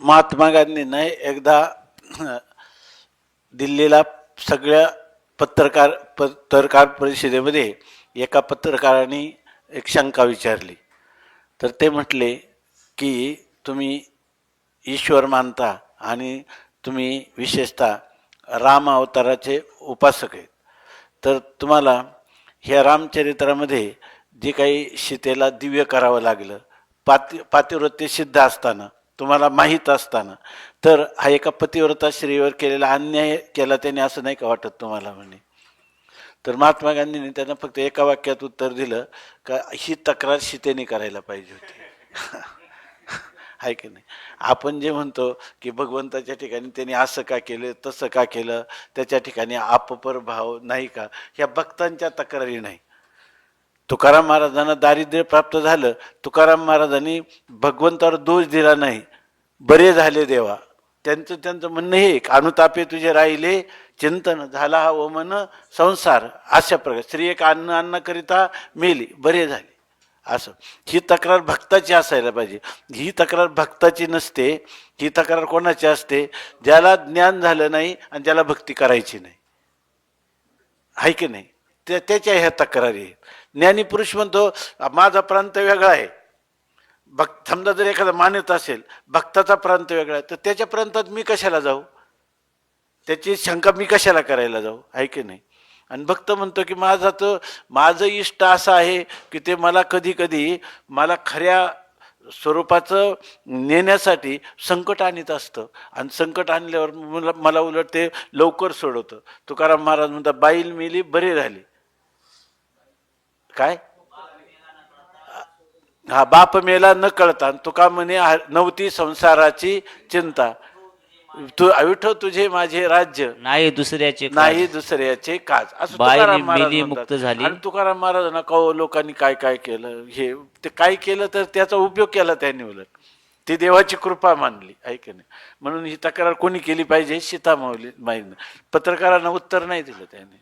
महात्मा गांधींना एकदा दिल्लीला सगळ्या पत्रकार परिषदेमध्ये एका पत्रकाराने एक शंका विचारली. तर ते म्हटले की तुम्ही ईश्वर मानता आणि तुम्ही विशेषतः राम अवताराचे उपासक आहेत, तर तुम्हाला ह्या रामचरित्रामध्ये जे काही सीतेला दिव्य करावं लागलं, पातिव्रत्य सिद्ध असताना, तुम्हाला माहीत असताना, तर हा एका पतिव्रता स्त्रीवर केलेला अन्याय केला त्याने, असं नाही का वाटत तुम्हाला म्हणे. तर महात्मा गांधींनी त्यांना फक्त एका वाक्यात उत्तर दिलं का ही तक्रार सीतेने करायला पाहिजे होती. आहे की नाही. आपण जे म्हणतो की भगवंताच्या ठिकाणी त्यांनी असं का केलं, तसं का केलं, त्याच्या ठिकाणी आपपर भाव नाही का, ह्या भक्तांच्या तक्रारी नाही. तुकाराम महाराजांना दारिद्र्य प्राप्त झालं, तुकाराम महाराजांनी भगवंतावर दोष दिला नाही, बरे झाले देवा. त्यांचं म्हणणं हे, अनुतापे तुझे राहिले चिंतन, झाला हा ओमन संसार, अशा प्रकारे स्त्री एक अन्नाकरिता मेली, बरे झाले. असं ही तक्रार भक्ताची असायला पाहिजे. ही तक्रार भक्ताची नसते, ही तक्रार कोणाची असते, ज्याला ज्ञान झालं नाही आणि ज्याला भक्ती करायची नाही. आहे की नाही. त्याच्या ह्या तक्रारी आहेत. ज्ञानी पुरुष म्हणतो माझा प्रांत वेगळा आहे. समजा जर एखादा मानत असेल भक्ताचा प्रांत वेगळा आहे, तर त्याच्या प्रांतात मी कशाला जाऊ, त्याची शंका मी कशाला करायला जाऊ. आहे की नाही. आणि भक्त म्हणतो की माझं इष्ट असं आहे की ते मला कधी कधी मला खऱ्या स्वरूपाचं नेण्यासाठी संकट आणत असतं, आणि संकट आणल्यावर मला उलट ते लवकर सोडवतं. तुकाराम महाराज म्हणतात बाईल मेली बरे झाले. काय, हा बाप मेला न कळता, तुका म्हणे नव्हती संसाराची चिंता, तू विठो तुझे माझे राज्य नाही दुसऱ्याचे नाही दुसऱ्याचे काज, असं बाई तुकाराम महाराज मेली म्हणतात. मुक्त झाली. आणि तुकाराम महाराजांना कहो लोकांनी काय काय केलं, हे ते काय केलं तर त्याचा उपयोग केला त्यांनी, उलट ती देवाची कृपा मानली. आहे की नाही. म्हणून ही तक्रार कोणी केली पाहिजे, सीता माऊली पत्रकारांना उत्तर नाही दिलं त्याने.